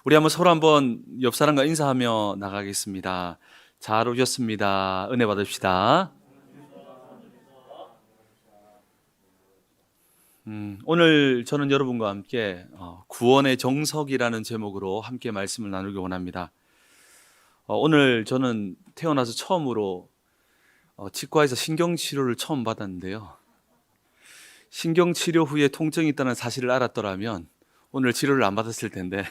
우리 한번 서로 한번 옆 사람과 인사하며 나가겠습니다. 잘 오셨습니다. 은혜 받읍시다. 오늘 저는 여러분과 함께 구원의 정석이라는 제목으로 함께 말씀을 나누기 원합니다. 오늘 저는 태어나서 처음으로 치과에서 신경치료를 처음 받았는데요. 신경치료 후에 통증이 있다는 사실을 알았더라면 오늘 치료를 안 받았을 텐데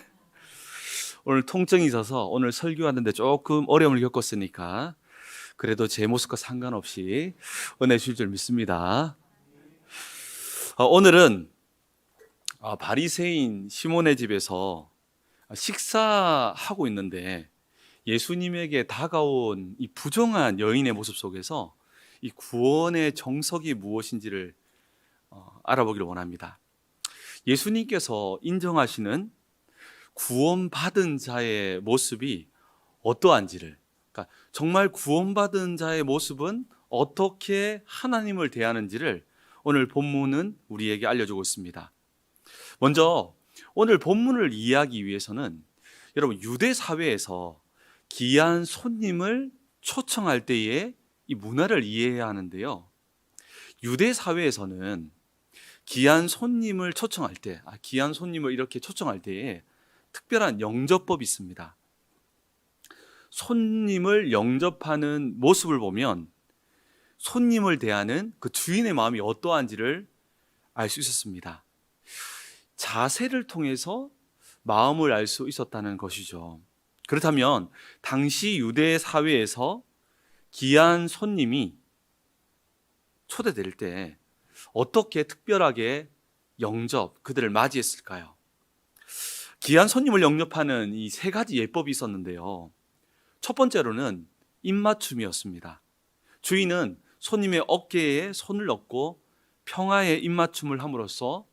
오늘 통증이 있어서 오늘 설교하는데 조금 어려움을 겪었으니까 그래도 제 모습과 상관없이 은혜 주실 줄 믿습니다. 오늘은 바리새인 시몬의 집에서 식사하고 있는데 예수님에게 다가온 이 부정한 여인의 모습 속에서 이 구원의 정석이 무엇인지를 알아보기를 원합니다. 예수님께서 인정하시는 구원받은 자의 모습이 어떠한지를, 그러니까 정말 구원받은 자의 모습은 어떻게 하나님을 대하는지를 오늘 본문은 우리에게 알려주고 있습니다. 먼저 오늘 본문을 이해하기 위해서는 여러분 유대 사회에서 귀한 손님을 초청할 때의 이 문화를 이해해야 하는데요. 유대 사회에서는 귀한 손님을 초청할 때, 귀한 손님을 이렇게 초청할 때에 특별한 영접법이 있습니다. 손님을 영접하는 모습을 보면 손님을 대하는 그 주인의 마음이 어떠한지를 알 수 있었습니다. 자세를 통해서 마음을 알 수 있었다는 것이죠. 그렇다면 당시 유대 사회에서 귀한 손님이 초대될 때 어떻게 특별하게 그들을 맞이했을까요? 귀한 손님을 영접하는 이 세 가지 예법이 있었는데요. 첫 번째로는 입맞춤이었습니다. 주인은 손님의 어깨에 손을 얹고 평화의 입맞춤을 함으로써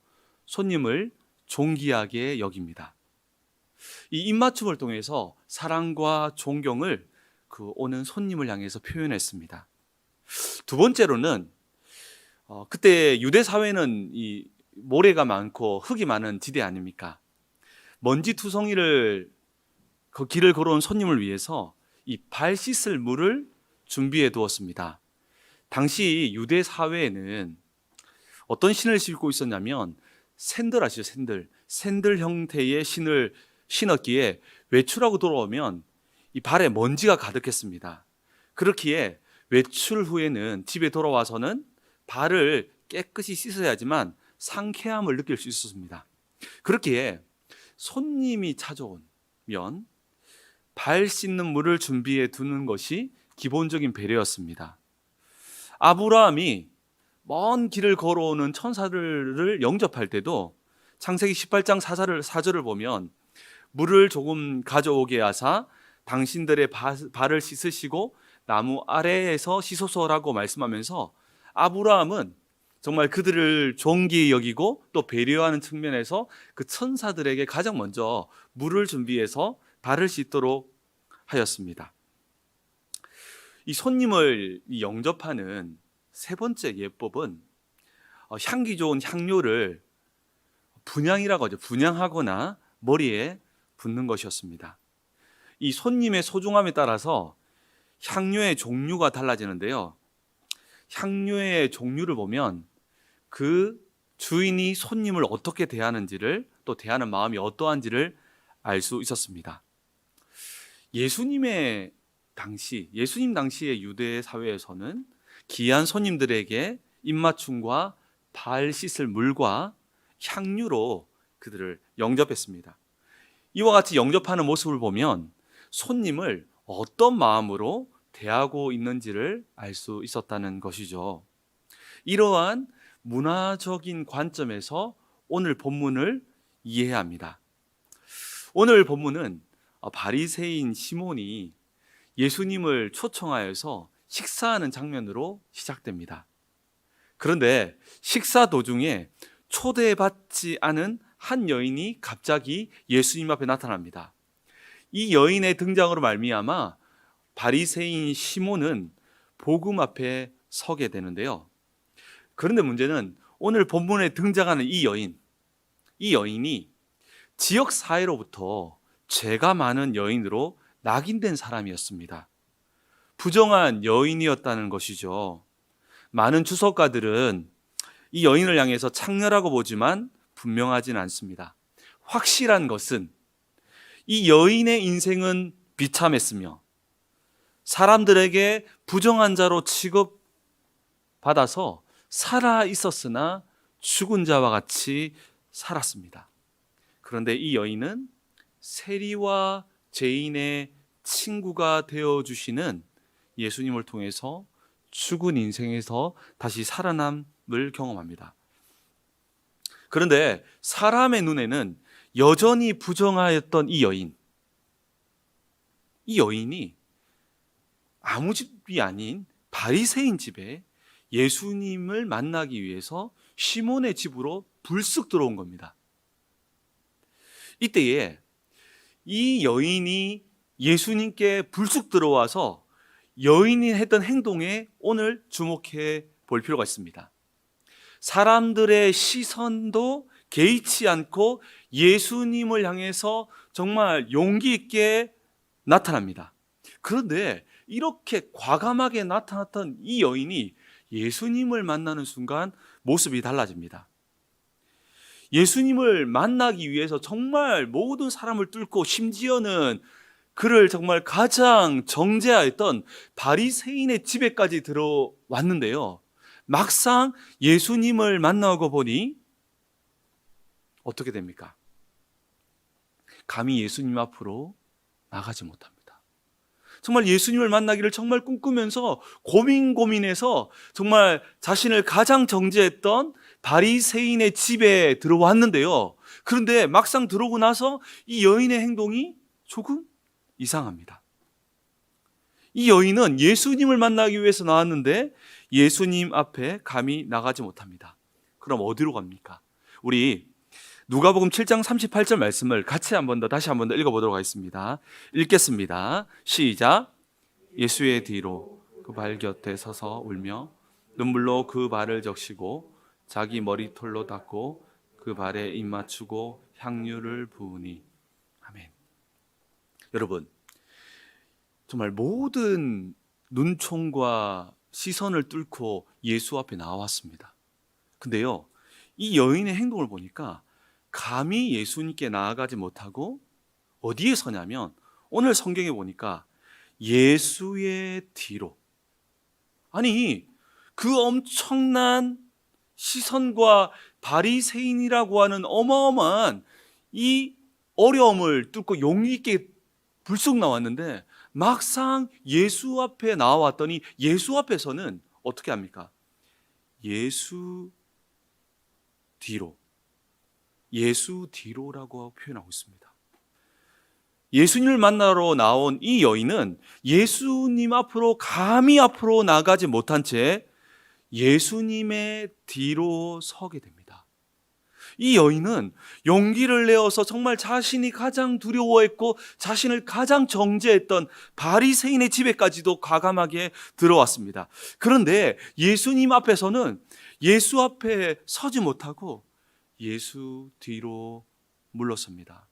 손님을 존귀하게 여깁니다. 이 입맞춤을 통해서 사랑과 존경을 그 오는 손님을 향해서 표현했습니다. 두 번째로는 그때 유대 사회는 이 모래가 많고 흙이 많은 지대 아닙니까? 먼지투성이를 그 길을 걸어온 손님을 위해서 이 발 씻을 물을 준비해 두었습니다. 당시 유대 사회에는 어떤 신을 신고 있었냐면 샌들 아시죠? 샌들 형태의 신을 신었기에 외출하고 돌아오면 이 발에 먼지가 가득했습니다. 그렇기에 외출 후에는 집에 돌아와서는 발을 깨끗이 씻어야지만 상쾌함을 느낄 수 있었습니다. 그렇기에 손님이 찾아오면 발 씻는 물을 준비해 두는 것이 기본적인 배려였습니다. 아브라함이 먼 길을 걸어오는 천사들을 영접할 때도 창세기 18장 4절을 보면 물을 조금 가져오게 하사 당신들의 발을 씻으시고 나무 아래에서 씻소서라고 말씀하면서 아브라함은 정말 그들을 존귀히 여기고 또 배려하는 측면에서 그 천사들에게 가장 먼저 물을 준비해서 발을 씻도록 하였습니다. 이 손님을 영접하는 세 번째 예법은 향기 좋은 향료를 분향이라고 하죠. 분향하거나 머리에 붓는 것이었습니다. 이 손님의 소중함에 따라서 향료의 종류가 달라지는데요. 향료의 종류를 보면 그 주인이 손님을 어떻게 대하는지를 또 대하는 마음이 어떠한지를 알 수 있었습니다. 예수님 당시의 유대 사회에서는 귀한 손님들에게 입맞춤과 발 씻을 물과 향유로 그들을 영접했습니다. 이와 같이 영접하는 모습을 보면 손님을 어떤 마음으로 대하고 있는지를 알 수 있었다는 것이죠. 이러한 문화적인 관점에서 오늘 본문을 이해해야 합니다. 오늘 본문은 바리새인 시몬이 예수님을 초청하여서 식사하는 장면으로 시작됩니다. 그런데 식사 도중에 초대받지 않은 한 여인이 갑자기 예수님 앞에 나타납니다. 이 여인의 등장으로 말미암아 바리새인 시몬은 복음 앞에 서게 되는데요. 그런데 문제는 오늘 본문에 등장하는 이 여인이 지역 사회로부터 죄가 많은 여인으로 낙인된 사람이었습니다. 부정한 여인이었다는 것이죠. 많은 주석가들은 이 여인을 향해서 창녀라고 보지만 분명하진 않습니다. 확실한 것은 이 여인의 인생은 비참했으며 사람들에게 부정한 자로 취급받아서 살아 있었으나 죽은 자와 같이 살았습니다. 그런데 이 여인은 세리와 죄인의 친구가 되어주시는 예수님을 통해서 죽은 인생에서 다시 살아남을 경험합니다. 그런데 사람의 눈에는 여전히 부정하였던 이 여인이 아무 집이 아닌 바리새인 집에 예수님을 만나기 위해서 시몬의 집으로 불쑥 들어온 겁니다. 이때에 이 여인이 예수님께 불쑥 들어와서 여인이 했던 행동에 오늘 주목해 볼 필요가 있습니다. 사람들의 시선도 개의치 않고 예수님을 향해서 정말 용기 있게 나타납니다. 그런데 이렇게 과감하게 나타났던 이 여인이 예수님을 만나는 순간 모습이 달라집니다. 예수님을 만나기 위해서 정말 모든 사람을 뚫고 심지어는 그를 정말 가장 정죄하였던 바리새인의 집에까지 들어왔는데요. 막상 예수님을 만나고 보니 어떻게 됩니까? 감히 예수님 앞으로 나가지 못합니다. 정말 예수님을 만나기를 정말 꿈꾸면서 고민해서 정말 자신을 가장 정죄했던 바리새인의 집에 들어왔는데요. 그런데 막상 들어오고 나서 이 여인의 행동이 조금 이상합니다. 이 여인은 예수님을 만나기 위해서 나왔는데 예수님 앞에 감히 나가지 못합니다. 그럼 어디로 갑니까? 우리 누가복음 7장 38절 말씀을 같이 다시 한 번 더 읽어보도록 하겠습니다. 읽겠습니다. 시작. 예수의 뒤로 그 발 곁에 서서 울며 눈물로 그 발을 적시고 자기 머리털로 닦고 그 발에 입 맞추고 향유를 부으니. 아멘. 여러분, 정말 모든 눈총과 시선을 뚫고 예수 앞에 나왔습니다. 근데요, 이 여인의 행동을 보니까 감히 예수님께 나아가지 못하고 어디에 서냐면 오늘 성경에 보니까 예수의 뒤로, 아니 그 엄청난 시선과 바리새인이라고 하는 어마어마한 이 어려움을 뚫고 용기 있게 불쑥 나왔는데 막상 예수 앞에 나왔더니 예수 앞에서는 어떻게 합니까? 예수 뒤로라고 표현하고 있습니다. 예수님을 만나러 나온 이 여인은 예수님 앞으로 감히 앞으로 나가지 못한 채 예수님의 뒤로 서게 됩니다. 이 여인은 용기를 내어서 정말 자신이 가장 두려워했고 자신을 가장 정죄했던 바리새인의 집에까지도 과감하게 들어왔습니다. 그런데 예수님 앞에서는 예수 앞에 서지 못하고 예수 뒤로 물러섭니다.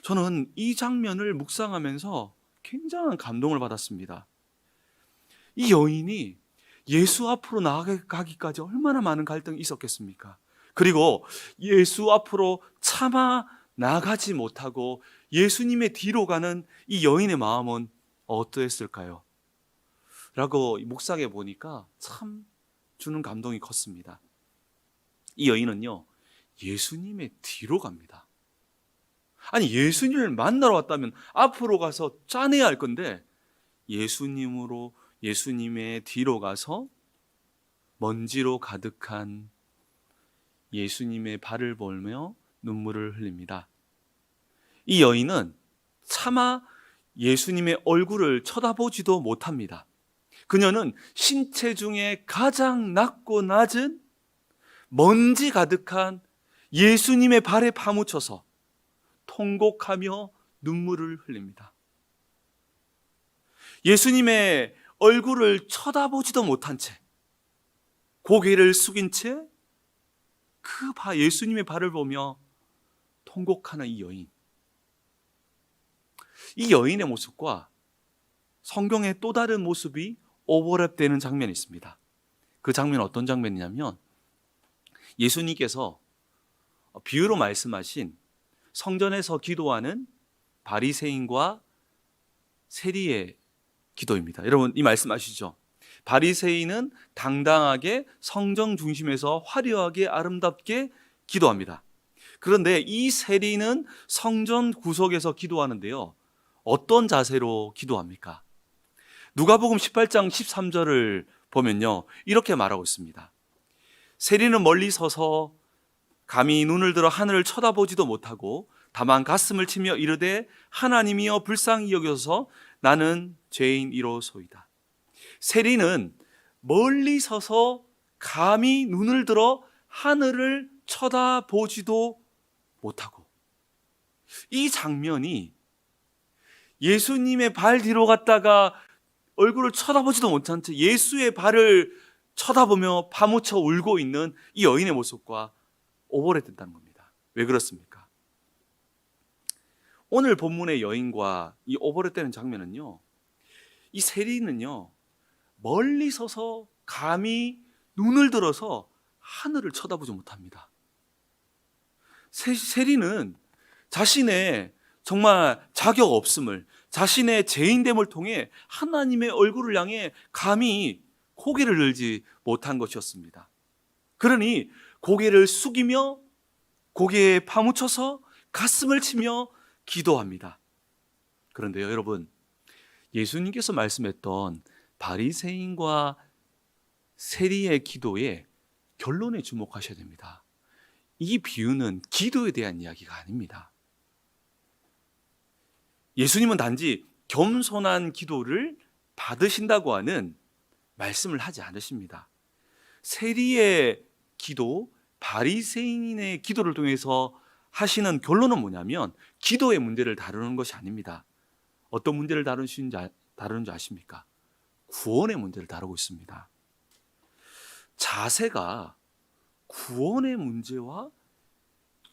저는 이 장면을 묵상하면서 굉장한 감동을 받았습니다. 이 여인이 예수 앞으로 나아가기까지 얼마나 많은 갈등이 있었겠습니까? 그리고 예수 앞으로 차마 나가지 못하고 예수님의 뒤로 가는 이 여인의 마음은 어떠했을까요? 라고 묵상해 보니까 참 주는 감동이 컸습니다. 이 여인은요, 예수님의 뒤로 갑니다. 아니, 예수님을 만나러 왔다면 앞으로 가서 짜내야 할 건데 예수님의 뒤로 가서 먼지로 가득한 예수님의 발을 보며 눈물을 흘립니다. 이 여인은 차마 예수님의 얼굴을 쳐다보지도 못합니다. 그녀는 신체 중에 가장 낮고 낮은 먼지 가득한 예수님의 발에 파묻혀서 통곡하며 눈물을 흘립니다. 예수님의 얼굴을 쳐다보지도 못한 채 고개를 숙인 채 예수님의 발을 보며 통곡하는 이 여인. 이 여인의 모습과 성경의 또 다른 모습이 오버랩되는 장면이 있습니다. 그 장면은 어떤 장면이냐면 예수님께서 비유로 말씀하신 성전에서 기도하는 바리새인과 세리의 기도입니다. 여러분 이 말씀 아시죠? 바리새인은 당당하게 성전 중심에서 화려하게 아름답게 기도합니다. 그런데 이 세리는 성전 구석에서 기도하는데요, 어떤 자세로 기도합니까? 누가복음 18장 13절을 보면요, 이렇게 말하고 있습니다. 세리는 멀리 서서 감히 눈을 들어 하늘을 쳐다보지도 못하고 다만 가슴을 치며 이르되 하나님이여 불쌍히 여겨서 나는 죄인이로소이다. 세리는 멀리 서서 감히 눈을 들어 하늘을 쳐다보지도 못하고, 이 장면이 예수님의 발 뒤로 갔다가 얼굴을 쳐다보지도 못한 채 예수의 발을 쳐다보며 파묻혀 울고 있는 이 여인의 모습과 오버랩된다는 겁니다. 왜 그렇습니까? 오늘 본문의 여인과 이 오버랩되는 장면은요, 이 세리는요 멀리 서서 감히 눈을 들어서 하늘을 쳐다보지 못합니다. 세리는 자신의 정말 자격 없음을, 자신의 죄인됨을 통해 하나님의 얼굴을 향해 감히 고개를 들지 못한 것이었습니다. 그러니 고개를 숙이며 고개에 파묻혀서 가슴을 치며 기도합니다. 그런데요 여러분, 예수님께서 말씀했던 바리새인과 세리의 기도의 결론에 주목하셔야 됩니다. 이 비유는 기도에 대한 이야기가 아닙니다. 예수님은 단지 겸손한 기도를 받으신다고 하는 말씀을 하지 않으십니다. 세리의 기도, 바리새인의 기도를 통해서 하시는 결론은 뭐냐면 기도의 문제를 다루는 것이 아닙니다. 어떤 문제를 다루는지 아십니까? 구원의 문제를 다루고 있습니다. 자세가 구원의 문제와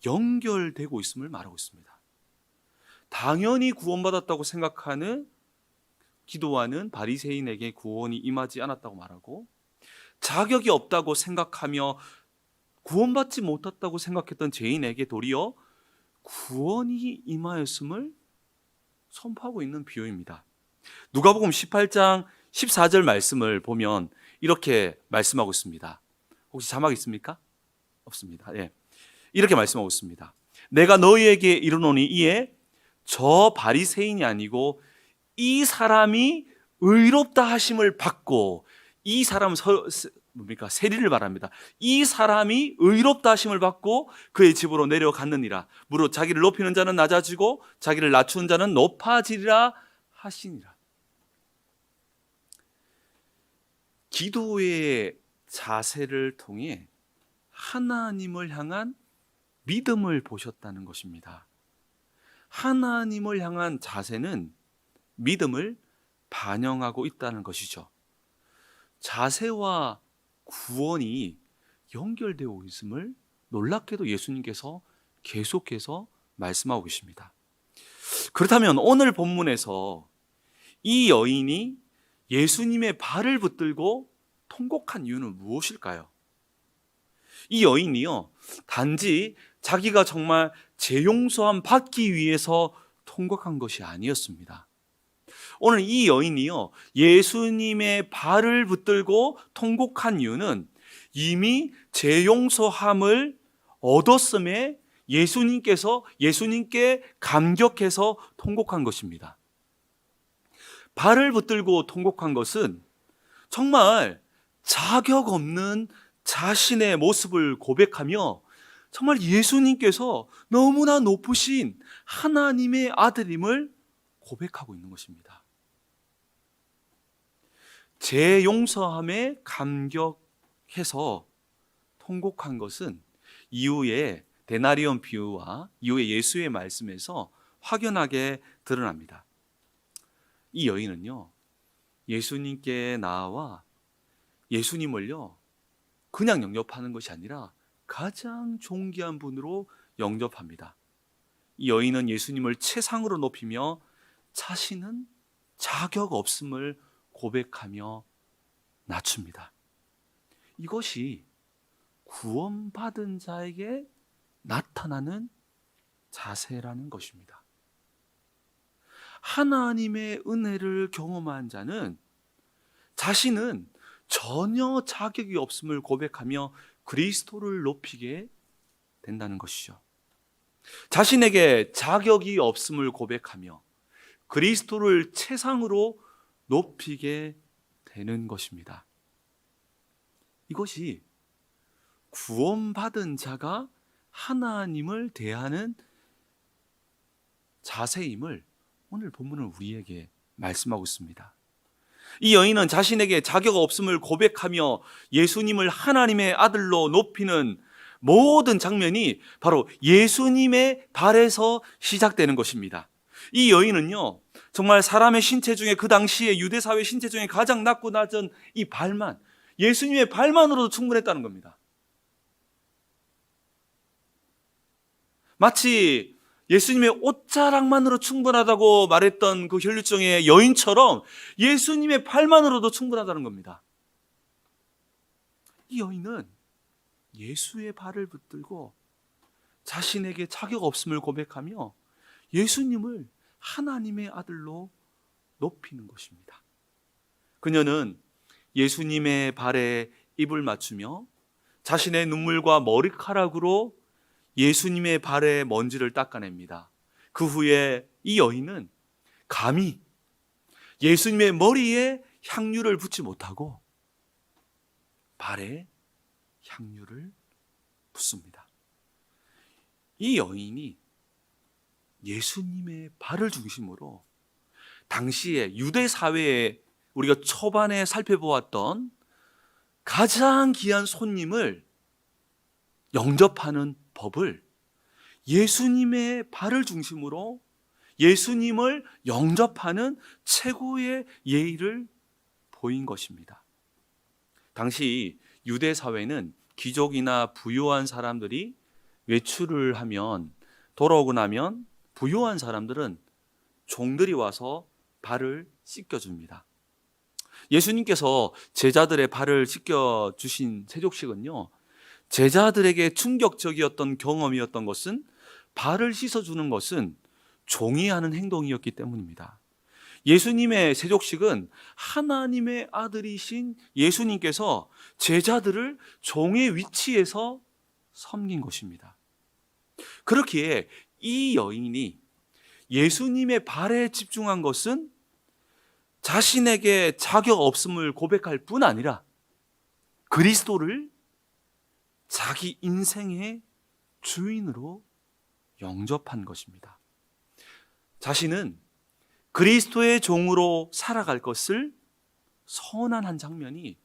연결되고 있음을 말하고 있습니다. 당연히 구원받았다고 생각하는 기도하는 바리새인에게 구원이 임하지 않았다고 말하고, 자격이 없다고 생각하며 구원받지 못했다고 생각했던 죄인에게 도리어 구원이 임하였음을 선포하고 있는 비유입니다. 누가복음 18장 14절 말씀을 보면 이렇게 말씀하고 있습니다. 혹시 자막 있습니까? 없습니다. 예. 이렇게 말씀하고 있습니다. 내가 너희에게 이르노니 이에 저 바리새인이 아니고 이 사람이 의롭다 하심을 받고, 이 사람은 뭡니까? 세리를 말합니다. 이 사람이 의롭다 하심을 받고 그의 집으로 내려갔느니라. 무릇 자기를 높이는 자는 낮아지고 자기를 낮추는 자는 높아지리라 하시니라. 기도의 자세를 통해 하나님을 향한 믿음을 보셨다는 것입니다. 하나님을 향한 자세는 믿음을 반영하고 있다는 것이죠. 자세와 구원이 연결되어 있음을 놀랍게도 예수님께서 계속해서 말씀하고 계십니다. 그렇다면 오늘 본문에서 이 여인이 예수님의 발을 붙들고 통곡한 이유는 무엇일까요? 이 여인이요, 단지 자기가 정말 죄 용서함 받기 위해서 통곡한 것이 아니었습니다. 오늘 이 여인이요, 예수님의 발을 붙들고 통곡한 이유는 이미 죄 용서함을 얻었음에 예수님께 감격해서 통곡한 것입니다. 발을 붙들고 통곡한 것은 정말 자격 없는 자신의 모습을 고백하며 정말 예수님께서 너무나 높으신 하나님의 아들임을 고백하고 있는 것입니다. 제 용서함에 감격해서 통곡한 것은 이후에 데나리온 비유와 이후에 예수의 말씀에서 확연하게 드러납니다. 이 여인은요, 예수님께 나와 예수님을요 그냥 영접하는 것이 아니라 가장 존귀한 분으로 영접합니다. 이 여인은 예수님을 최상으로 높이며 자신은 자격 없음을 고백하며 낮춥니다. 이것이 구원받은 자에게 나타나는 자세라는 것입니다. 하나님의 은혜를 경험한 자는 자신은 전혀 자격이 없음을 고백하며 그리스도를 높이게 된다는 것이죠. 자신에게 자격이 없음을 고백하며 그리스도를 최상으로 높이게 되는 것입니다. 이것이 구원받은 자가 하나님을 대하는 자세임을 오늘 본문은 우리에게 말씀하고 있습니다. 이 여인은 자신에게 자격 없음을 고백하며 예수님을 하나님의 아들로 높이는 모든 장면이 바로 예수님의 발에서 시작되는 것입니다. 이 여인은요, 정말 사람의 신체 중에 그 당시에 유대사회 신체 중에 가장 낮고 낮은 이 발만, 예수님의 발만으로도 충분했다는 겁니다. 마치 예수님의 옷자락만으로 충분하다고 말했던 그 혈류증의 여인처럼 예수님의 발만으로도 충분하다는 겁니다. 이 여인은 예수의 발을 붙들고 자신에게 자격 없음을 고백하며 예수님을 하나님의 아들로 높이는 것입니다. 그녀는 예수님의 발에 입을 맞추며 자신의 눈물과 머리카락으로 예수님의 발에 먼지를 닦아냅니다. 그 후에 이 여인은 감히 예수님의 머리에 향유를 붓지 못하고 발에 향유를 붓습니다. 이 여인이 예수님의 발을 중심으로 당시에 유대 사회에 우리가 초반에 살펴보았던 가장 귀한 손님을 영접하는 법을 예수님의 발을 중심으로 예수님을 영접하는 최고의 예의를 보인 것입니다. 당시 유대 사회는 귀족이나 부유한 사람들이 외출을 하면 돌아오고 나면 부유한 사람들은 종들이 와서 발을 씻겨줍니다. 예수님께서 제자들의 발을 씻겨주신 세족식은요, 제자들에게 충격적이었던 경험이었던 것은 발을 씻어주는 것은 종이 하는 행동이었기 때문입니다. 예수님의 세족식은 하나님의 아들이신 예수님께서 제자들을 종의 위치에서 섬긴 것입니다. 그렇기에 이 여인이 예수님의 발에 집중한 것은 자신에게 자격 없음을 고백할 뿐 아니라 그리스도를 자기 인생의 주인으로 영접한 것입니다. 자신은 그리스도의 종으로 살아갈 것을 선언한 한 장면이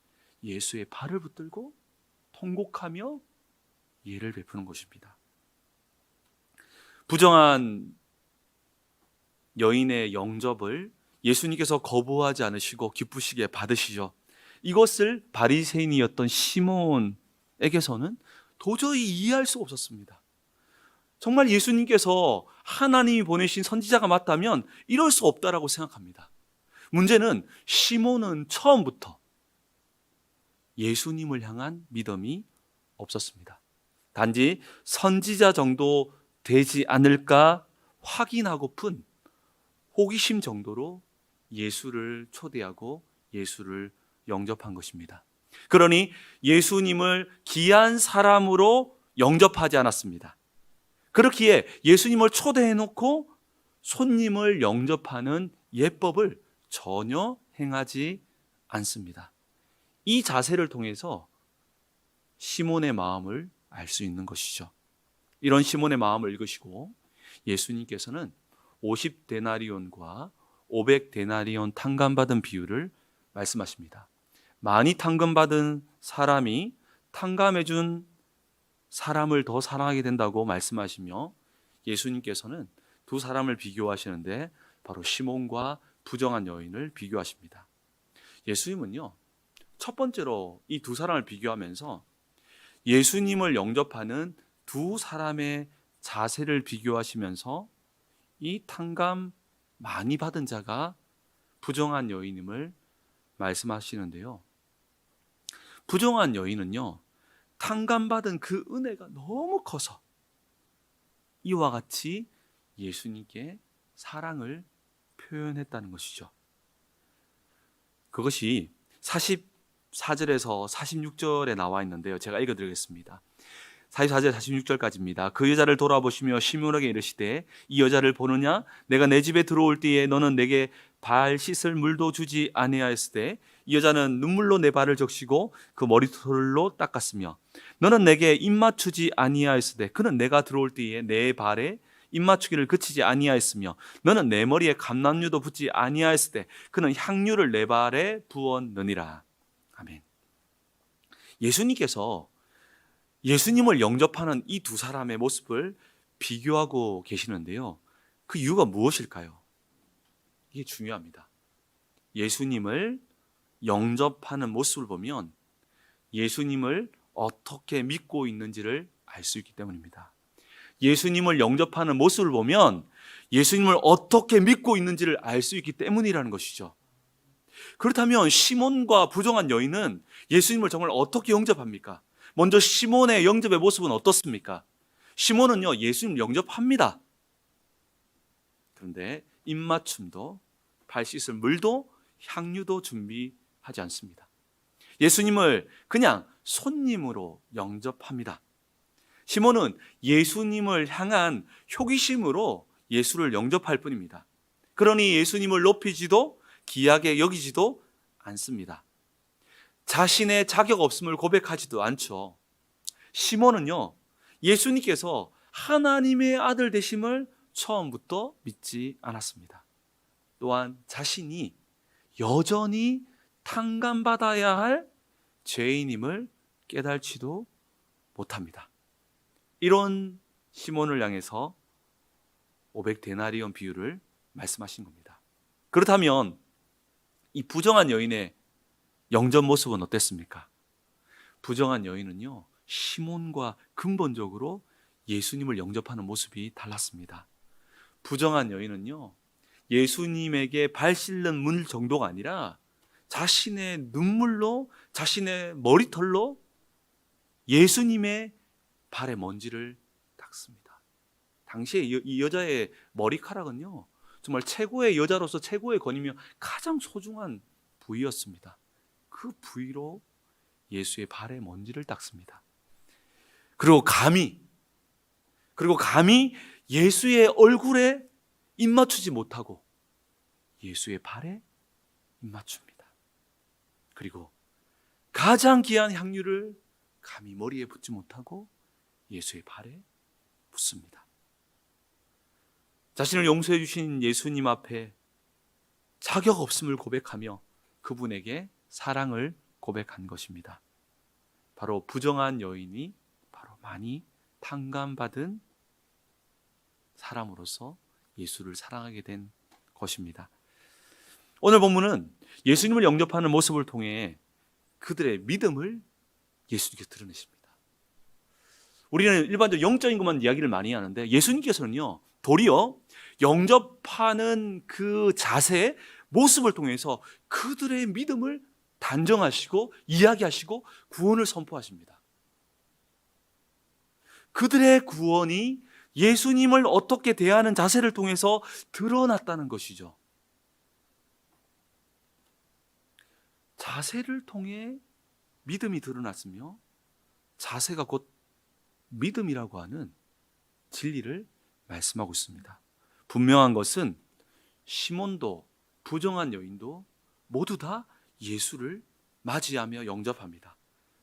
예수의 발을 붙들고 통곡하며 예를 베푸는 것입니다. 부정한 여인의 영접을 예수님께서 거부하지 않으시고 기쁘시게 받으시죠. 이것을 바리새인이었던 시몬에게서는 도저히 이해할 수 없었습니다. 정말 예수님께서 하나님이 보내신 선지자가 맞다면 이럴 수 없다라고 생각합니다. 문제는 시몬은 처음부터 예수님을 향한 믿음이 없었습니다. 단지 선지자 정도 되지 않을까 확인하고픈 호기심 정도로 예수를 초대하고 예수를 영접한 것입니다. 그러니 예수님을 귀한 사람으로 영접하지 않았습니다. 그렇기에 예수님을 초대해놓고 손님을 영접하는 예법을 전혀 행하지 않습니다. 이 자세를 통해서 시몬의 마음을 알 수 있는 것이죠. 이런 시몬의 마음을 읽으시고 예수님께서는 50데나리온과 500데나리온 탕감받은 비유를 말씀하십니다. 많이 탕감받은 사람이 탕감해준 사람을 더 사랑하게 된다고 말씀하시며 예수님께서는 두 사람을 비교하시는데 바로 시몬과 부정한 여인을 비교하십니다. 예수님은요, 첫 번째로 이 두 사람을 비교하면서 예수님을 영접하는 두 사람의 자세를 비교하시면서 이 탕감 많이 받은 자가 부정한 여인임을 말씀하시는데요. 부정한 여인은요, 탕감받은 그 은혜가 너무 커서 이와 같이 예수님께 사랑을 표현했다는 것이죠. 그것이 44절에서 46절에 나와 있는데요. 제가 읽어드리겠습니다. 44절 46절까지입니다. 그 여자를 돌아보시며 시몬에게 이르시되 이 여자를 보느냐? 내가 내 집에 들어올 때에 너는 내게 발 씻을 물도 주지 아니하였으되 이 여자는 눈물로 내 발을 적시고 그 머리털로 닦았으며 너는 내게 입 맞추지 아니하였으되 그는 내가 들어올 때에 내 발에 입 맞추기를 그치지 아니하였으며 너는 내 머리에 감람류도 붓지 아니하였으되 그는 향유를 내 발에 부었느니라. 아멘. 예수님께서 예수님을 영접하는 이 두 사람의 모습을 비교하고 계시는데요. 그 이유가 무엇일까요? 이게 중요합니다. 예수님을 영접하는 모습을 보면 예수님을 어떻게 믿고 있는지를 알 수 있기 때문입니다. 예수님을 영접하는 모습을 보면 예수님을 어떻게 믿고 있는지를 알 수 있기 때문이라는 것이죠. 그렇다면 시몬과 부정한 여인은 예수님을 정말 어떻게 영접합니까? 먼저 시몬의 영접의 모습은 어떻습니까? 시몬은요, 예수님을 영접합니다. 그런데 입맞춤도 발 씻을 물도 향유도 준비하지 않습니다. 예수님을 그냥 손님으로 영접합니다. 시몬은 예수님을 향한 호기심으로 예수를 영접할 뿐입니다. 그러니 예수님을 높이지도 귀하게 여기지도 않습니다. 자신의 자격 없음을 고백하지도 않죠. 시몬은요, 예수님께서 하나님의 아들 되심을 처음부터 믿지 않았습니다. 또한 자신이 여전히 탕감받아야 할 죄인임을 깨달지도 못합니다. 이런 시몬을 향해서 500데나리온 비유를 말씀하신 겁니다. 그렇다면 이 부정한 여인의 영접 모습은 어땠습니까? 부정한 여인은요, 시몬과 근본적으로 예수님을 영접하는 모습이 달랐습니다. 부정한 여인은요, 예수님에게 발 씻는 물 정도가 아니라 자신의 눈물로, 자신의 머리털로 예수님의 발에 먼지를 닦습니다. 당시에 이 여자의 머리카락은요, 정말 최고의 여자로서 최고의 권위며 가장 소중한 부위였습니다. 그 부위로 예수의 발에 먼지를 닦습니다. 그리고 감히 예수의 얼굴에 입 맞추지 못하고 예수의 발에 입 맞춥니다. 그리고 가장 귀한 향유를 감히 머리에 붓지 못하고 예수의 발에 붓습니다. 자신을 용서해 주신 예수님 앞에 자격 없음을 고백하며 그분에게 사랑을 고백한 것입니다. 바로 부정한 여인이 바로 많이 탕감받은 사람으로서 예수를 사랑하게 된 것입니다. 오늘 본문은 예수님을 영접하는 모습을 통해 그들의 믿음을 예수님께 드러내십니다. 우리는 일반적으로 영적인 것만 이야기를 많이 하는데 예수님께서는요, 도리어 영접하는 그 자세, 모습을 통해서 그들의 믿음을 단정하시고 이야기하시고 구원을 선포하십니다. 그들의 구원이 예수님을 어떻게 대하는 자세를 통해서 드러났다는 것이죠. 자세를 통해 믿음이 드러났으며 자세가 곧 믿음이라고 하는 진리를 말씀하고 있습니다. 분명한 것은 시몬도 부정한 여인도 모두 다 예수를 맞이하며 영접합니다.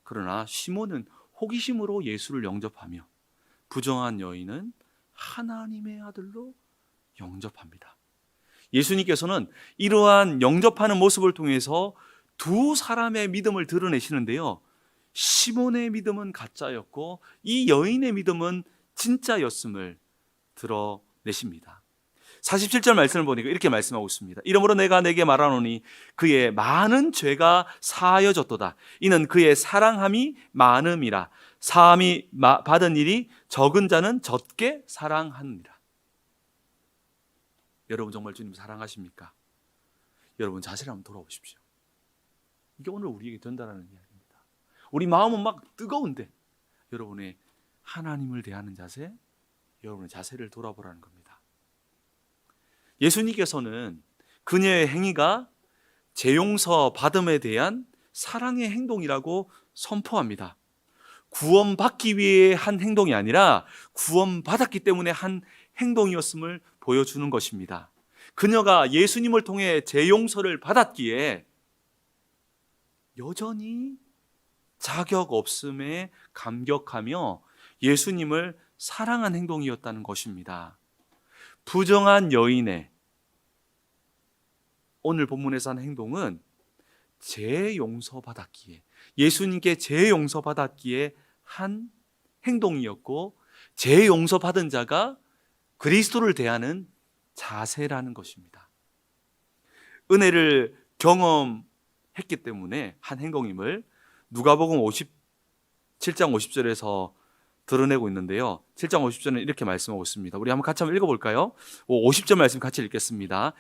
그러나 시몬은 호기심으로 예수를 영접하며 부정한 여인은 하나님의 아들로 영접합니다. 예수님께서는 이러한 영접하는 모습을 통해서 두 사람의 믿음을 드러내시는데요, 시몬의 믿음은 가짜였고 이 여인의 믿음은 진짜였음을 드러내십니다. 47절 말씀을 보니까 이렇게 말씀하고 있습니다. 이러므로 내가 내게 말하노니 그의 많은 죄가 사하여졌도다. 이는 그의 사랑함이 많음이라. 사함이 받은 일이 적은 자는 적게 사랑하느니라. 여러분 정말 주님 사랑하십니까? 여러분 자세를 한번 돌아보십시오. 이게 오늘 우리에게 된다는 이야기입니다. 우리 마음은 막 뜨거운데 여러분의 하나님을 대하는 자세, 여러분의 자세를 돌아보라는 겁니다. 예수님께서는 그녀의 행위가 재용서 받음에 대한 사랑의 행동이라고 선포합니다. 구원받기 위해 한 행동이 아니라 구원받았기 때문에 한 행동이었음을 보여주는 것입니다. 그녀가 예수님을 통해 재용서를 받았기에 여전히 자격 없음에 감격하며 예수님을 사랑한 행동이었다는 것입니다. 부정한 여인의 오늘 본문에서 한 행동은 재용서받았기에, 예수님께 재용서받았기에 한 행동이었고, 재용서받은 자가 그리스도를 대하는 자세라는 것입니다. 은혜를 경험했기 때문에 한 행동임을 누가복음 7장 50절에서 드러내고 있는데요. 7장 50절은 이렇게 말씀하고 있습니다. 우리 한번 같이 한번 읽어볼까요? 50절 말씀 같이 읽겠습니다.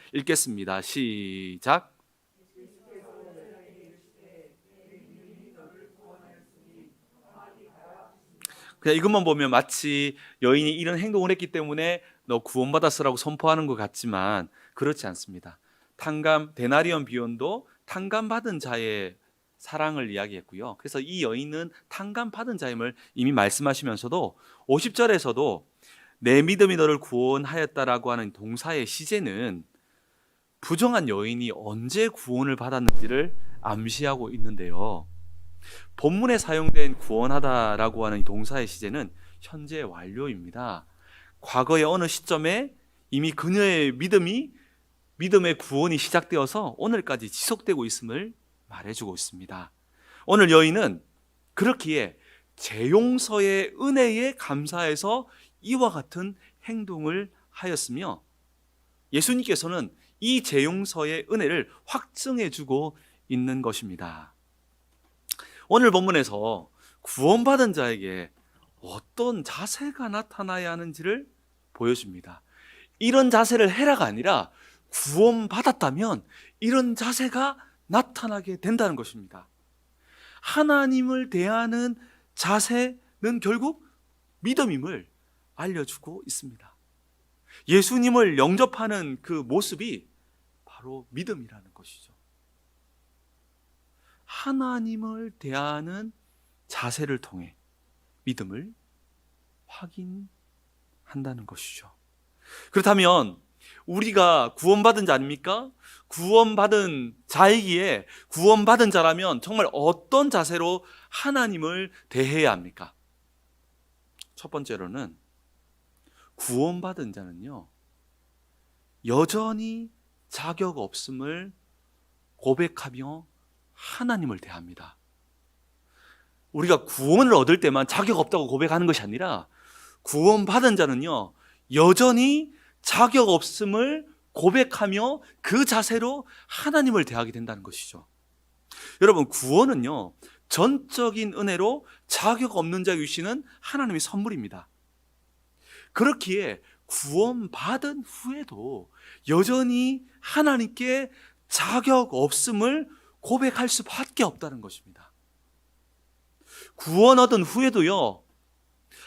시작. 그냥 이것만 보면 마치 여인이 이런 행동을 했기 때문에 너 구원받았으라고 선포하는 것 같지만 그렇지 않습니다. 데나리온 비용도 탕감받은 자의 사랑을 이야기했고요. 그래서 이 여인은 탕감받은 자임을 이미 말씀하시면서도 50절에서도 내 믿음이 너를 구원하였다라고 하는 동사의 시제는 부정한 여인이 언제 구원을 받았는지를 암시하고 있는데요. 본문에 사용된 구원하다라고 하는 이 동사의 시제는 현재 완료입니다. 과거의 어느 시점에 이미 그녀의 믿음의 구원이 시작되어서 오늘까지 지속되고 있음을 말해주고 있습니다. 오늘 여인은 그렇기에 재용서의 은혜에 감사해서 이와 같은 행동을 하였으며 예수님께서는 이 재용서의 은혜를 확증해주고 있는 것입니다. 오늘 본문에서 구원받은 자에게 어떤 자세가 나타나야 하는지를 보여줍니다. 이런 자세를 해라가 아니라 구원받았다면 이런 자세가 나타나게 된다는 것입니다. 하나님을 대하는 자세는 결국 믿음임을 알려주고 있습니다. 예수님을 영접하는 그 모습이 바로 믿음이라는 것이죠. 하나님을 대하는 자세를 통해 믿음을 확인한다는 것이죠. 그렇다면 우리가 구원받은 자 아닙니까? 구원받은 자이기에 구원받은 자라면 정말 어떤 자세로 하나님을 대해야 합니까? 첫 번째로는 구원받은 자는요, 여전히 자격 없음을 고백하며 하나님을 대합니다. 우리가 구원을 얻을 때만 자격 없다고 고백하는 것이 아니라 구원받은 자는요, 여전히 자격 없음을 고백하며 그 자세로 하나님을 대하게 된다는 것이죠. 여러분, 구원은요, 전적인 은혜로 자격 없는 자에게 주시는 하나님의 선물입니다. 그렇기에 구원받은 후에도 여전히 하나님께 자격 없음을 고백할 수밖에 없다는 것입니다. 구원 얻은 후에도요,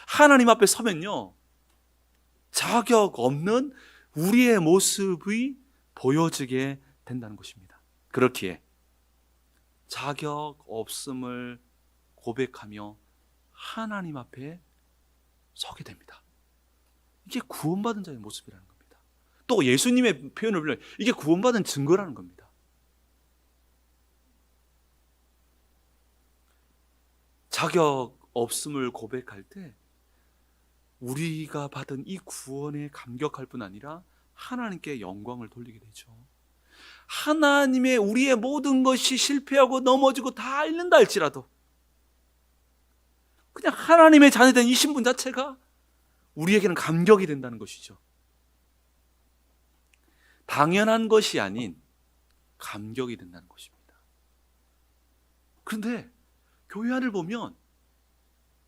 하나님 앞에 서면요, 자격 없는 우리의 모습이 보여지게 된다는 것입니다. 그렇기에 자격 없음을 고백하며 하나님 앞에 서게 됩니다. 이게 구원받은 자의 모습이라는 겁니다. 또 예수님의 표현을 보면 이게 구원받은 증거라는 겁니다. 자격 없음을 고백할 때 우리가 받은 이 구원에 감격할 뿐 아니라 하나님께 영광을 돌리게 되죠. 하나님의 우리의 모든 것이 실패하고 넘어지고 다 잃는다 할지라도 그냥 하나님의 자녀된 이 신분 자체가 우리에게는 감격이 된다는 것이죠. 당연한 것이 아닌 감격이 된다는 것입니다. 그런데 교회 안을 보면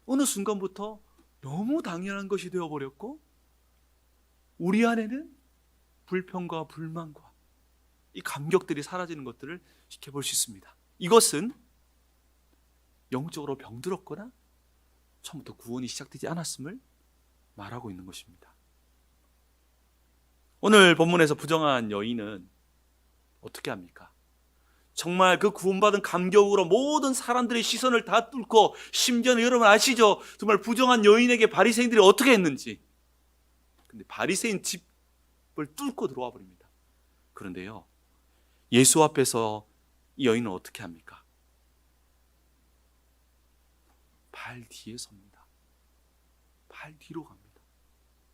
어느 순간부터 너무 당연한 것이 되어버렸고 우리 안에는 불평과 불만과 이 감격들이 사라지는 것들을 지켜볼 수 있습니다. 이것은 영적으로 병들었거나 처음부터 구원이 시작되지 않았음을 말하고 있는 것입니다. 오늘 본문에서 부정한 여인은 어떻게 합니까? 정말 그 구원받은 감격으로 모든 사람들의 시선을 다 뚫고, 심지어는 여러분 아시죠? 정말 부정한 여인에게 바리새인들이 어떻게 했는지. 근데 바리새인 집을 뚫고 들어와 버립니다. 그런데요, 예수 앞에서 이 여인은 어떻게 합니까? 발 뒤에 섭니다. 발 뒤로 갑니다.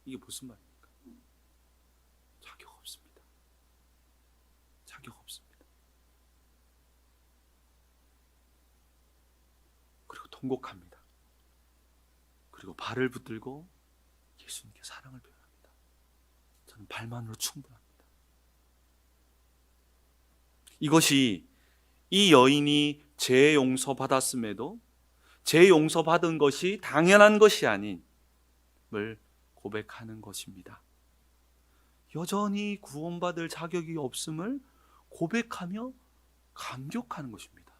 이게 무슨 말입니까? 자격 없습니다. 자격 없습니다. 그리고 통곡합니다. 그리고 발을 붙들고 예수님께 사랑을 표현합니다. 저는 발만으로 충분합니다. 이것이 이 여인이 죄 용서 받았음에도 죄 용서 받은 것이 당연한 것이 아님을 고백하는 것입니다. 여전히 구원받을 자격이 없음을 고백하며 감격하는 것입니다.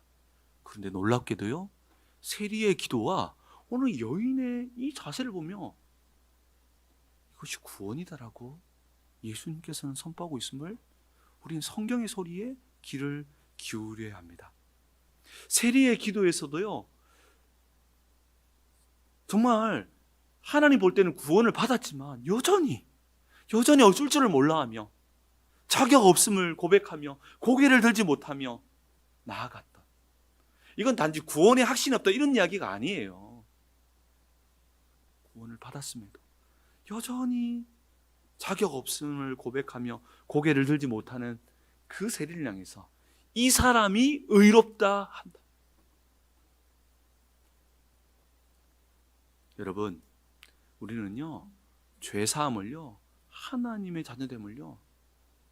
그런데 놀랍게도요, 세리의 기도와 오늘 여인의 이 자세를 보며 이것이 구원이다라고 예수님께서는 선포하고 있음을 우리는 성경의 소리에 귀를 기울여야 합니다. 세리의 기도에서도요, 정말 하나님 볼 때는 구원을 받았지만 여전히 어쩔 줄을 몰라하며 자격 없음을 고백하며 고개를 들지 못하며 나아갔던, 이건 단지 구원의 확신이 없다 이런 이야기가 아니에요. 구원을 받았음에도 여전히 자격 없음을 고백하며 고개를 들지 못하는 그 세리를 향해서 이 사람이 의롭다 한다. 여러분, 우리는요, 죄사함을요, 하나님의 자녀됨을요,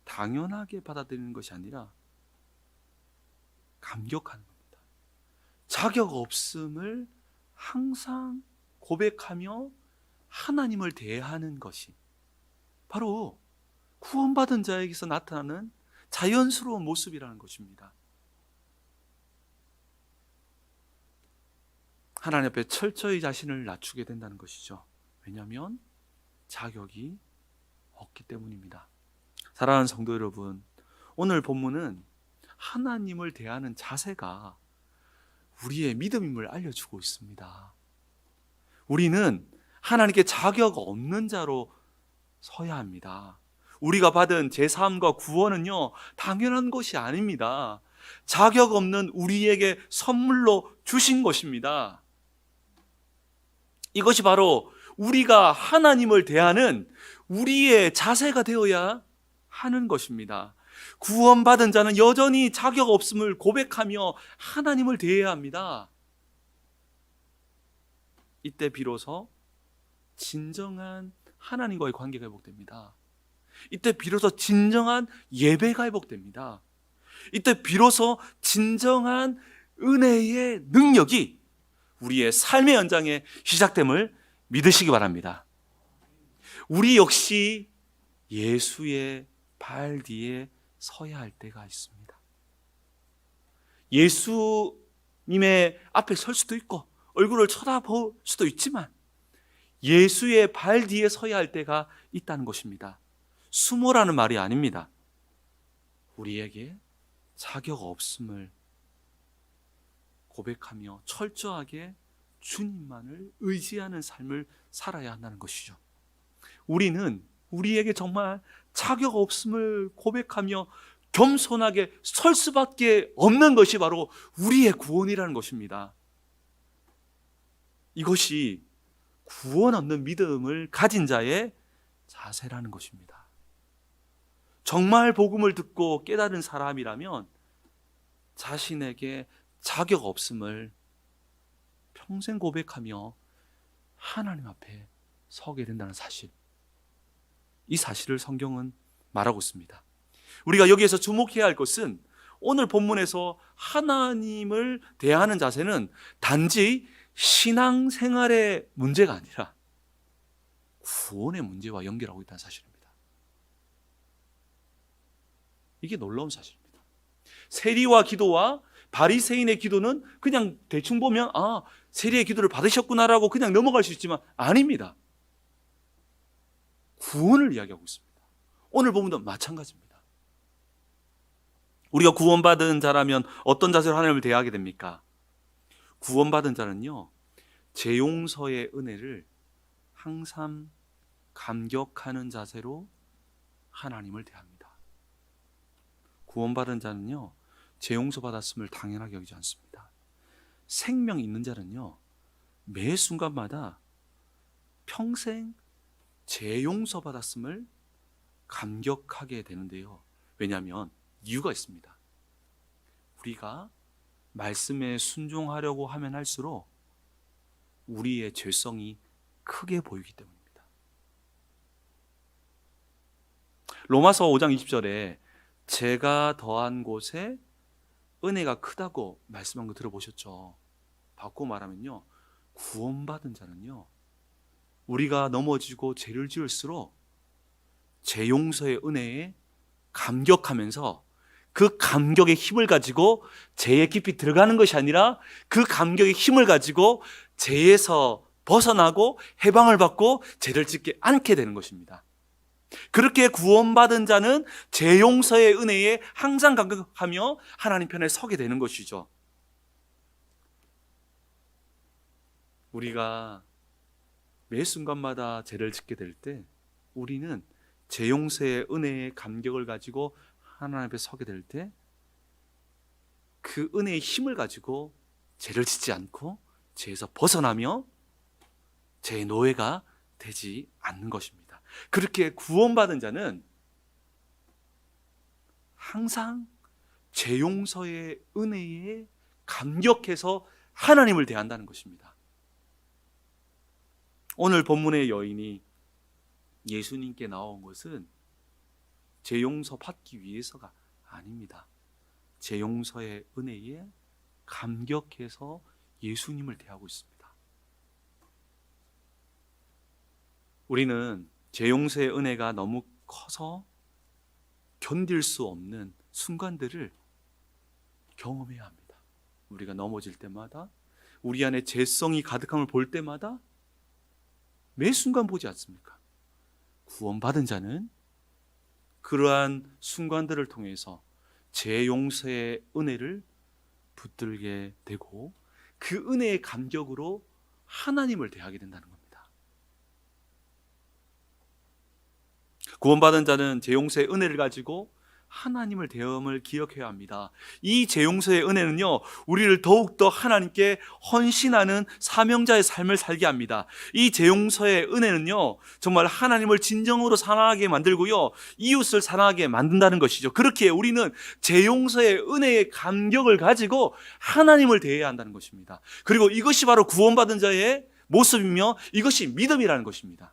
당연하게 받아들이는 것이 아니라 감격하는 겁니다. 자격 없음을 항상 고백하며 하나님을 대하는 것이 바로 구원받은 자에게서 나타나는 자연스러운 모습이라는 것입니다. 하나님 앞에 철저히 자신을 낮추게 된다는 것이죠. 왜냐하면 자격이 없기 때문입니다. 사랑하는 성도 여러분, 오늘 본문은 하나님을 대하는 자세가 우리의 믿음임을 알려주고 있습니다. 우리는 하나님께 자격 없는 자로 서야 합니다. 우리가 받은 제사함과 구원은요, 당연한 것이 아닙니다. 자격 없는 우리에게 선물로 주신 것입니다. 이것이 바로 우리가 하나님을 대하는 우리의 자세가 되어야 하는 것입니다. 구원받은 자는 여전히 자격 없음을 고백하며 하나님을 대해야 합니다. 이때 비로소 진정한 하나님과의 관계가 회복됩니다. 이때 비로소 진정한 예배가 회복됩니다. 이때 비로소 진정한 은혜의 능력이 우리의 삶의 연장에 시작됨을 믿으시기 바랍니다. 우리 역시 예수의 발 뒤에 서야 할 때가 있습니다. 예수님의 앞에 설 수도 있고 얼굴을 쳐다볼 수도 있지만 예수의 발 뒤에 서야 할 때가 있다는 것입니다. 수모라는 말이 아닙니다. 우리에게 자격 없음을 고백하며 철저하게 주님만을 의지하는 삶을 살아야 한다는 것이죠. 우리는 우리에게 정말 자격 없음을 고백하며 겸손하게 설 수밖에 없는 것이 바로 우리의 구원이라는 것입니다. 이것이 구원 얻는 믿음을 가진 자의 자세라는 것입니다. 정말 복음을 듣고 깨달은 사람이라면 자신에게 자격 없음을 평생 고백하며 하나님 앞에 서게 된다는 사실, 이 사실을 성경은 말하고 있습니다. 우리가 여기에서 주목해야 할 것은 오늘 본문에서 하나님을 대하는 자세는 단지 신앙생활의 문제가 아니라 구원의 문제와 연결하고 있다는 사실입니다. 이게 놀라운 사실입니다. 세리와 기도와 바리새인의 기도는 그냥 대충 보면 세리의 기도를 받으셨구나라고 그냥 넘어갈 수 있지만 아닙니다. 구원을 이야기하고 있습니다. 오늘 본문도 마찬가지입니다. 우리가 구원받은 자라면 어떤 자세로 하나님을 대하게 됩니까? 구원받은 자는요, 제 용서의 은혜를 항상 감격하는 자세로 하나님을 대합니다. 구원받은 자는요, 제 용서 받았음을 당연하게 여기지 않습니다. 생명 있는 자는요, 매 순간마다 평생 제 용서 받았음을 감격하게 되는데요. 왜냐하면 이유가 있습니다. 우리가 말씀에 순종하려고 하면 할수록 우리의 죄성이 크게 보이기 때문입니다. 로마서 5장 20절에 제가 더한 곳에 은혜가 크다고 말씀한 거 들어보셨죠? 바꿔 말하면요, 구원받은 자는요, 우리가 넘어지고 죄를 지을수록 제 용서의 은혜에 감격하면서 그 감격의 힘을 가지고 죄에 깊이 들어가는 것이 아니라 그 감격의 힘을 가지고 죄에서 벗어나고 해방을 받고 죄를 짓지 않게 되는 것입니다. 그렇게 구원받은 자는 죄 용서의 은혜에 항상 감격하며 하나님 편에 서게 되는 것이죠. 우리가 매 순간마다 죄를 짓게 될 때 우리는 죄 용서의 은혜의 감격을 가지고 하나님 앞에 서게 될 때 그 은혜의 힘을 가지고 죄를 짓지 않고 죄에서 벗어나며 죄의 노예가 되지 않는 것입니다. 그렇게 구원받은 자는 항상 죄 용서의 은혜에 감격해서 하나님을 대한다는 것입니다. 오늘 본문의 여인이 예수님께 나온 것은 죄 용서 받기 위해서가 아닙니다. 죄 용서의 은혜에 감격해서 예수님을 대하고 있습니다. 우리는 죄 용서의 은혜가 너무 커서 견딜 수 없는 순간들을 경험해야 합니다. 우리가 넘어질 때마다, 우리 안에 죄성이 가득함을 볼 때마다 매 순간 보지 않습니까? 구원받은 자는 그러한 순간들을 통해서 죄 용서의 은혜를 붙들게 되고 그 은혜의 감격으로 하나님을 대하게 된다는 겁니다. 구원받은 자는 죄 용서의 은혜를 가지고 하나님을 대함을 기억해야 합니다. 이 죄 용서의 은혜는요, 우리를 더욱더 하나님께 헌신하는 사명자의 삶을 살게 합니다. 이 죄 용서의 은혜는요, 정말 하나님을 진정으로 사랑하게 만들고요, 이웃을 사랑하게 만든다는 것이죠. 그렇게 우리는 죄 용서의 은혜의 감격을 가지고 하나님을 대해야 한다는 것입니다. 그리고 이것이 바로 구원받은 자의 모습이며 이것이 믿음이라는 것입니다.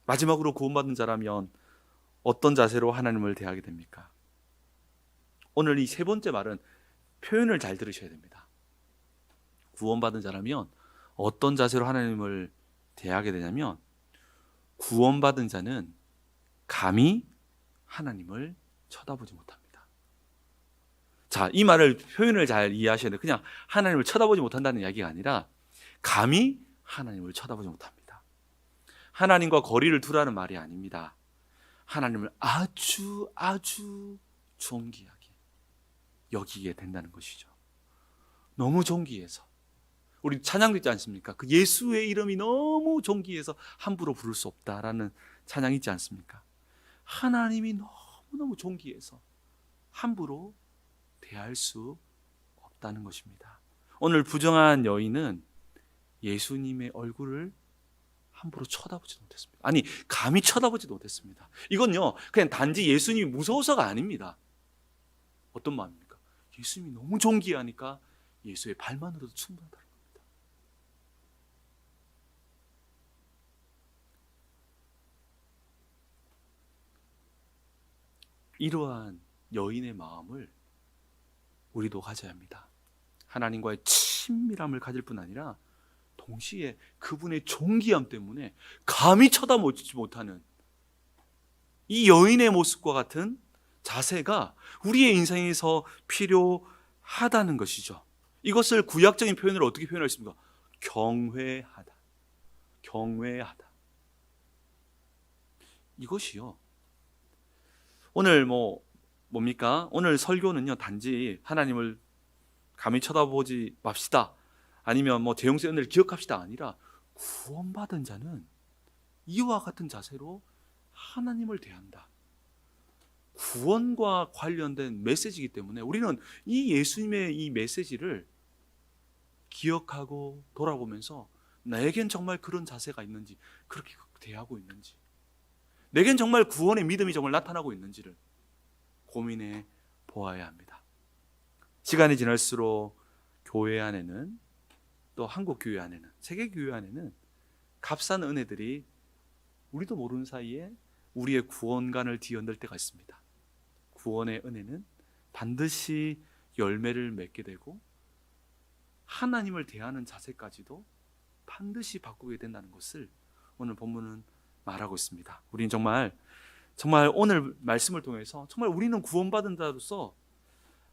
마지막으로 구원받은 자라면 어떤 자세로 하나님을 대하게 됩니까? 오늘 이 세 번째 말은 표현을 잘 들으셔야 됩니다. 구원받은 자라면 어떤 자세로 하나님을 대하게 되냐면, 구원받은 자는 감히 하나님을 쳐다보지 못합니다. 자, 이 말을 표현을 잘 이해하셔야 돼요. 그냥 하나님을 쳐다보지 못한다는 이야기가 아니라 감히 하나님을 쳐다보지 못합니다. 하나님과 거리를 두라는 말이 아닙니다. 하나님을 아주 존귀하게 여기게 된다는 것이죠. 너무 존귀해서, 우리 찬양도 있지 않습니까? 그 예수의 이름이 너무 존귀해서 함부로 부를 수 없다라는 찬양 있지 않습니까? 하나님이 너무너무 존귀해서 함부로 대할 수 없다는 것입니다. 오늘 부정한 여인은 예수님의 얼굴을 함부로 쳐다보지도 못했습니다. 아니, 감히 쳐다보지도 못했습니다. 이건요, 그냥 단지 예수님이 무서워서가 아닙니다. 어떤 마음입니까? 예수님이 너무 존귀하니까 예수의 발만으로도 충분하다는 겁니다. 이러한 여인의 마음을 우리도 가져야 합니다. 하나님과의 친밀함을 가질 뿐 아니라 동시에 그분의 존귀함 때문에 감히 쳐다보지 못하는 이 여인의 모습과 같은 자세가 우리의 인생에서 필요하다는 것이죠. 이것을 구약적인 표현으로 어떻게 표현할 수 있습니까? 경외하다. 경외하다. 이것이요. 오늘 뭡니까? 오늘 설교는요, 단지 하나님을 감히 쳐다보지 맙시다. 아니면 재용의 은혜를 기억합시다. 아니라 구원받은 자는 이와 같은 자세로 하나님을 대한다. 구원과 관련된 메시지이기 때문에 우리는 이 예수님의 이 메시지를 기억하고 돌아보면서 나에겐 정말 그런 자세가 있는지, 그렇게 대하고 있는지, 내겐 정말 구원의 믿음이 정말 나타나고 있는지를 고민해 보아야 합니다. 시간이 지날수록 교회 안에는, 또 한국 교회 안에는, 세계 교회 안에는 값싼 은혜들이 우리도 모르는 사이에 우리의 구원관을 뒤흔들 때가 있습니다. 구원의 은혜는 반드시 열매를 맺게 되고 하나님을 대하는 자세까지도 반드시 바꾸게 된다는 것을 오늘 본문은 말하고 있습니다. 우리는 정말 오늘 말씀을 통해서 정말 우리는 구원받은 자로서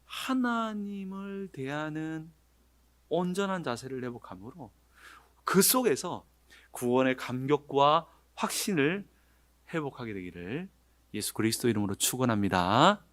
하나님을 대하는 온전한 자세를 회복함으로 그 속에서 구원의 감격과 확신을 회복하게 되기를 예수 그리스도 이름으로 축원합니다.